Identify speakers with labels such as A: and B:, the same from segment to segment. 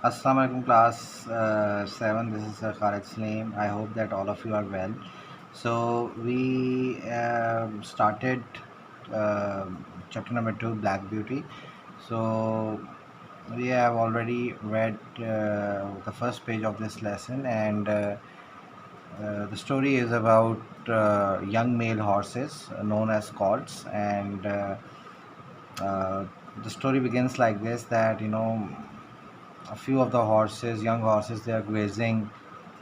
A: Assalamu alaikum class 7. This is Khalid Salim. I hope that all of you are well. So we started uh, chapter number 2, Black Beauty. So we have already read the first page of this lesson, and the story is about young male horses known as colts, and uh, the story begins like this: that a few of the horses, young horses, they are grazing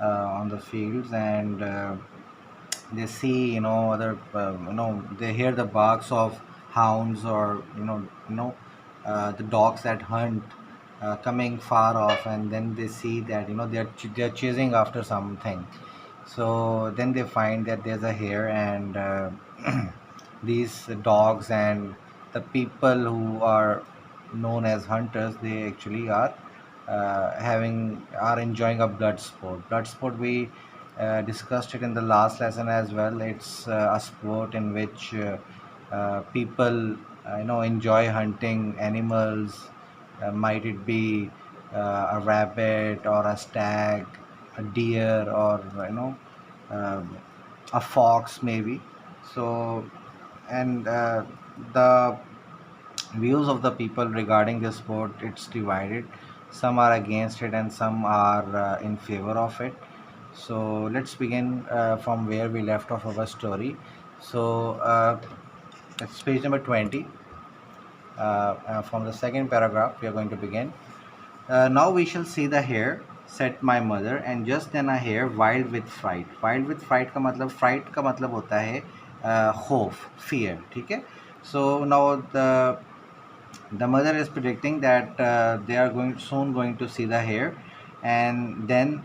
A: on the fields, and they see other they hear the barks of hounds, or the dogs that hunt coming far off, and then they see that they're chasing after something. So then they find that there's a hare, and these dogs and the people who are known as hunters, they actually are enjoying a blood sport. Blood sport, we discussed it in the last lesson as well. It's a sport in which people enjoy hunting animals. Might it be a rabbit or a stag, a deer, or um, a fox maybe. So, and the views of the people regarding this sport, it's divided. Some are against it and some are in favor of it. So let's begin from where we left off our story. So it's page number 20. From the second paragraph we are going to begin. Now we shall see the hare, said my mother, and just then a hare, wild with fright. Wild with fright का मतलब होता है खौफ, fear. ठीक है. So now the mother is predicting that they are going to see the hare, and then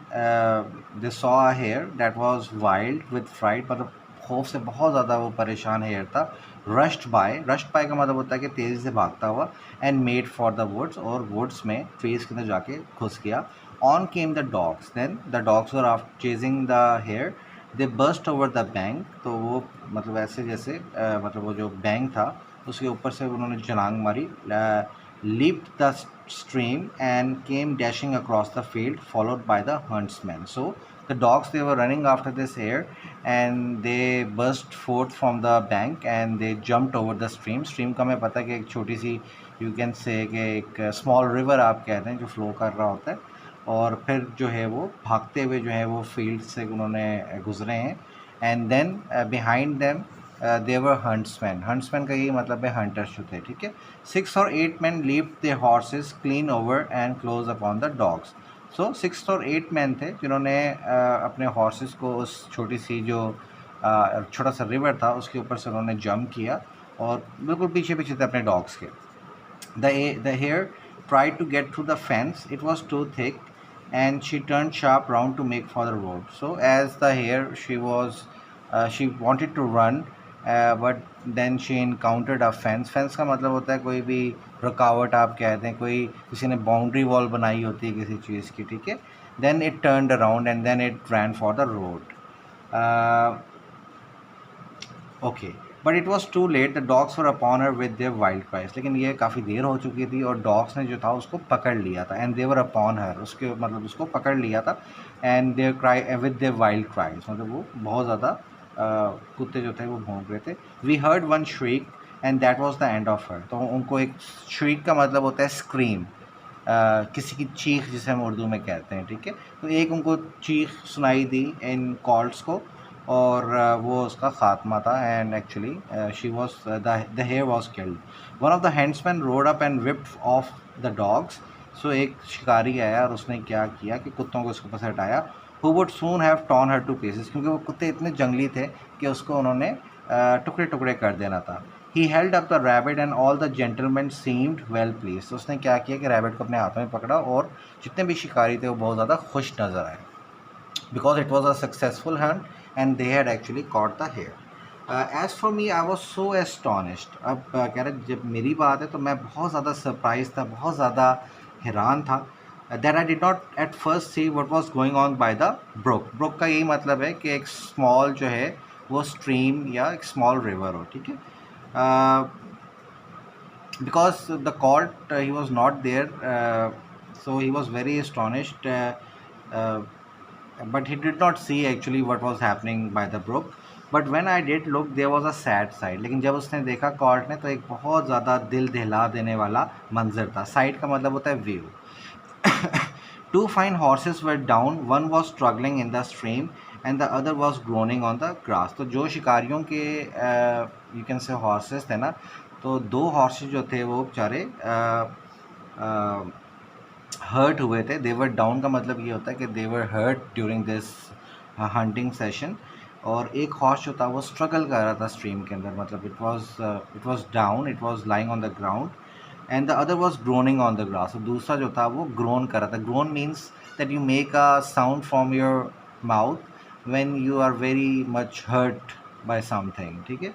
A: they saw a hare that was wild with fright, मतलब खौफ से बहुत ज़्यादा वो परेशान हेयर था. रश्ड बाय का मतलब होता है कि तेज़ी से भागता हुआ. And made for the woods, और वुड्स में ट्रीज के अंदर जाके घुस गया. On came the dogs, then the dogs were after chasing the hare. They burst over the bank, तो वो मतलब ऐसे जैसे मतलब वो जो बैंक था उसके ऊपर से उन्होंने छलांग मारी. Leaped the stream and came dashing across the field, followed by the huntsmen. So the dogs, they were running after this hare, and they burst forth from the bank and they jumped over the stream. Stream का मैं पता है कि एक छोटी सी, you can say कि एक small river आप कहते हैं, जो flow कर रहा होता है. और फिर जो है वो भागते हुए जो है वो फील्ड से उन्होंने गुजरे हैं. And then behind them their huntsman. Huntsman का यही मतलब है हंटर्स जो थे. ठीक है. 6 or 8 men leaped their horses clean over and close upon the dogs. So 6 or 8 men थे जिन्होंने अपने हॉर्सेस को उस छोटी सी जो छोटा सा रिवर था उसके ऊपर से उन्होंने जंप किया और बिल्कुल पीछे पीछे थे अपने डॉग्स के. The hare tried to get through the fence. It was too thick, and she turned sharp round to make for the road. So as the hare, she wanted to run, but then she encountered a fence. Fence का मतलब होता है कोई भी रुकावट आप कहते हैं, कोई किसी ने बाउंड्री वॉल बनाई होती है किसी चीज़ की. ठीक है. Then it turned around and then it ran for the road. Okay, but it was too late. The dogs were upon her with their wild cries. लेकिन ये काफ़ी देर हो चुकी थी और डॉग्स ने जो था उसको पकड़ लिया था. एंड दे वर अपॉन हर, उसके मतलब उसको पकड़ लिया था. And their cry with their wild cries, मतलब वो बहुत ज़्यादा कुत्ते जो थे वो भौंक रहे थे. We heard one shriek and that was the end of her. तो उनको एक श्रीक का मतलब होता है स्क्रीम, किसी की चीख जिसे हम उर्दू में कहते हैं. ठीक है. तो एक उनको चीख सुनाई दी इन कॉल्ट्स को, और वो उसका ख़ात्मा था. And actually she was the hare was killed. One of the huntsmen rode up and whipped off the dogs. So एक शिकारी आया और उसने क्या किया कि कुत्तों को उसके ऊपर से हटाया. Who would soon have torn her two pieces, क्योंकि वो कुत्ते इतने जंगली थे कि उसको उन्होंने टुकड़े टुकड़े कर देना था. He held up the rabbit and all the gentleman seemed well please. तो उसने क्या किया कि रैबिट को अपने हाथ में पकड़ा और जितने भी शिकारी थे वो बहुत ज़्यादा खुश नज़र आए, because it was a successful hunt and they had actually caught the hare. As for me, I was so astonished. अब कह रहे जब मेरी बात है तो मैं बहुत ज़्यादा सरप्राइज था, बहुत ज़्यादा हैरान था. that I did not at first see what was going on by the brook. brook का यही मतलब है कि एक small जो है वो stream या एक small river हो. ठीक है. because the colt he was not there So he was very astonished, uh, but he did not see actually what was happening by the brook. But when I did look, there was a sad sight. लेकिन जब उसने देखा court ने, तो एक बहुत ज़्यादा दिल दहला देने वाला मंजर था. साइड का मतलब होता है view. Two fine horses were down. One was struggling in the stream, and the other was groaning on the grass. तो जो शिकारियों के यू कैन से हॉर्सेस थे ना, तो दो हॉर्सेस जो थे वो बेचारे हर्ट हुए थे. देवर डाउन का मतलब ये होता है कि they were hurt during this hunting session. और एक हॉर्स जो था वो स्ट्रगल कर रहा था स्ट्रीम के अंदर, मतलब it was down, it was lying on the ground, and the other was groaning on the grass. और दूसरा जो था वो ग्रोन कर रहा था. Groan means that you make a sound from your mouth when you are very much hurt by something. ठीक है.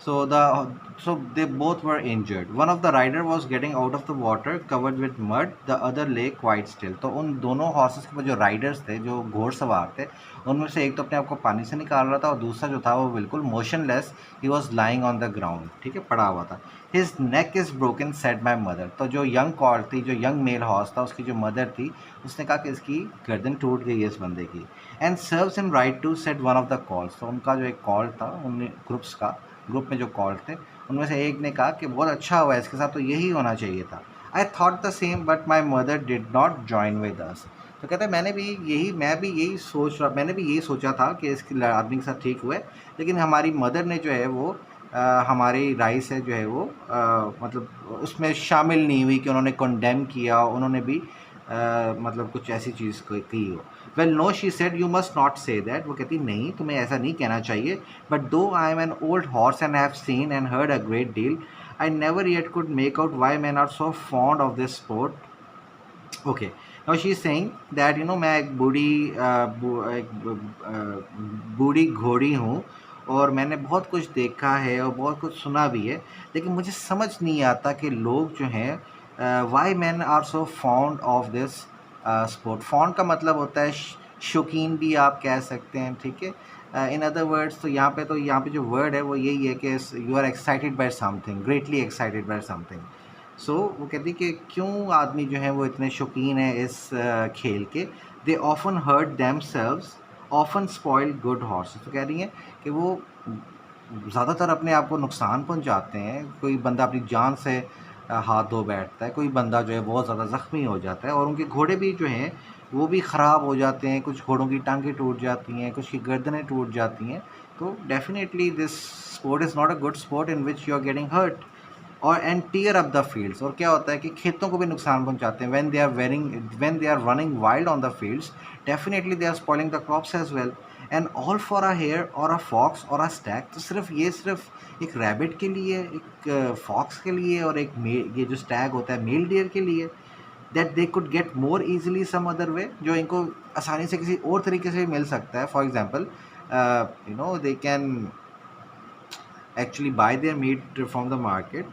A: So they both were injured. One of the rider was getting out of the water covered with mud. The other lay quite still. तो उन दोनों horses के जो Riders थे, जो घोड़सवार थे, उनमें से एक तो अपने आप को पानी से निकाल रहा था और दूसरा जो था वो बिल्कुल motionless, he was lying on the ground. ठीक है, पड़ा हुआ था. His neck is broken said my mother. तो जो यंग कॉल थी, जो यंग मेल हॉर्स था, उसकी जो मदर थी, उसने कहा कि इसकी गर्दन टूट गई है इस बंदे की. And serves him right too said one of the colts. तो उनका जो एक कॉल था, उन ग्रुप में जो कॉल थे, उनमें से एक ने कहा कि बहुत अच्छा हुआ, इसके साथ तो यही होना चाहिए था. I thought the same but my mother did not join with us. तो कहते हैं मैंने भी यही सोचा था कि इसके आदमी के साथ ठीक हुए, लेकिन हमारी मदर ने जो है वो हमारी राय से जो है वो मतलब उसमें शामिल नहीं हुई कि उन्होंने कंडेम किया, उन्होंने भी मतलब कुछ ऐसी चीज़ की हो. Well no, she said, you must not say that. वो कहती नहीं, तुम्हें ऐसा नहीं कहना चाहिए. But though I am an old horse and have seen and heard a great deal, I never yet could make out why men are so fond of this sport. Okay, now she is saying that मैं एक बूढ़ी घोड़ी हूँ, और मैंने बहुत कुछ देखा है और बहुत कुछ सुना भी है, लेकिन मुझे समझ नहीं आता कि लोग जो हैं why men are so fond of this sport. Fond का मतलब होता है शौकीन भी आप कह सकते हैं. ठीक है. इन अदर वर्ड्स, तो यहाँ पे जो वर्ड है वो यही है कि you are excited by something, greatly excited by something. So वो कहती कि क्यों आदमी जो है वो इतने शौकीन है इस खेल के. They often hurt themselves, often spoil good horse. तो कह रही हैं कि वो ज़्यादातर अपने आप को नुकसान पहुंचाते हैं. कोई बंदा अपनी जान से हाथ धो बैठता है, कोई बंदा जो है बहुत ज़्यादा ज़ख्मी हो जाता है, और उनके घोड़े भी जो हैं वो भी ख़राब हो जाते हैं. कुछ घोड़ों की टांगें टूट जाती हैं, कुछ की गर्दनें टूट जाती हैं. तो definitely this sport is not a good sport in which you are getting hurt और and tear up the fields. और क्या होता है कि खेतों को भी नुकसान पहुंचाते हैं. When they are running wild on the fields, definitely they are spoiling the crops as well. And all for a hare or a fox और अ स्टैग. तो सिर्फ एक रैबिट के लिए, एक फॉक्स के लिए, और ये जो स्टैग होता है मेल डियर के लिए, that they could get more easily some other way, जो इनको आसानी से किसी और तरीके से मिल सकता है. For example they can actually buy their meat from the market,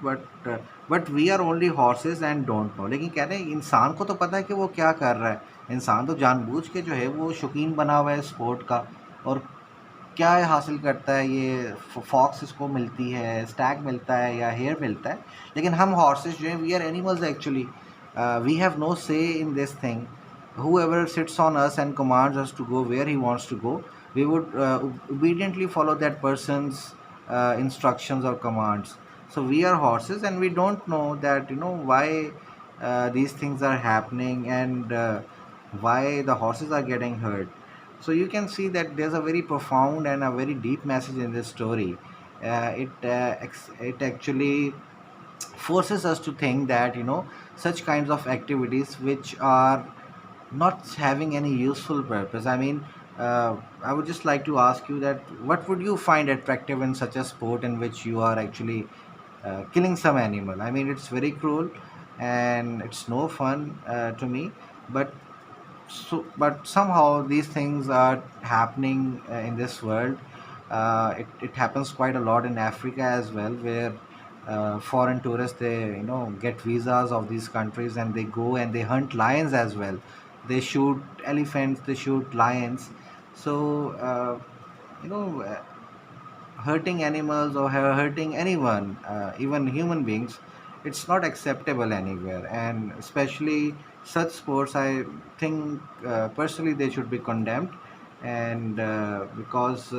A: but we are only horses and don't know. लेकिन कह रहे हैं इंसान को तो पता है कि वो क्या कर रहा है. इंसान तो जानबूझ के जो है वो शौकीन बना हुआ है स्पोर्ट का, और क्या हासिल करता है, ये फॉक्स इसको मिलती है, स्टैग मिलता है या हेयर मिलता है. लेकिन हम हॉर्सेस जो हैं, we are animals actually. We have no say in this thing. whoever sits on us and commands us to go where he wants to go, we would obediently follow that person's instructions or commands. So we are horses and we don't know that why these things are happening, and why the horses are getting hurt. So you can see that there's a very profound and a very deep message in this story. It actually forces us to think that such kinds of activities which are not having any useful purpose. I mean, I would just like to ask you that what would you find attractive in such a sport in which you are actually killing some animal? I mean, it's very cruel and it's no fun to me, but but somehow these things are happening in this world. It happens quite a lot in Africa as well, where foreign tourists, they get visas of these countries, and they go and they hunt lions as well. They shoot elephants, they shoot lions. So you know uh, hurting animals or hurting anyone, even human beings, it's not acceptable anywhere, and especially such sports, I think personally they should be condemned, and because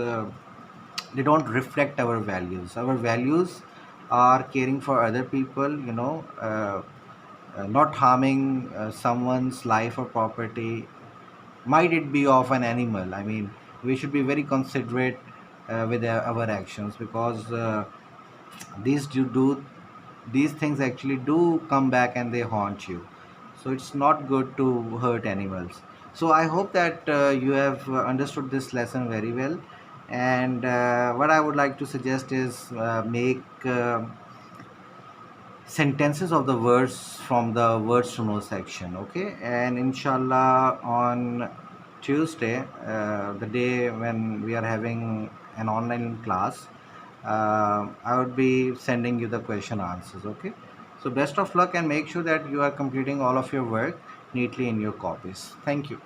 A: they don't reflect our values. Our values are caring for other people, not harming someone's life or property, might it be of an animal. I mean, we should be very considerate with our actions, because these do these things actually do come back and they haunt you. So it's not good to hurt animals. So I hope that you have understood this lesson very well. And what I would like to suggest is make sentences of the words from the words to know section. Okay, and inshallah on Tuesday, the day when we are having an online class, I would be sending you the question answers. Okay, so best of luck, and make sure that you are completing all of your work neatly in your copies. Thank you.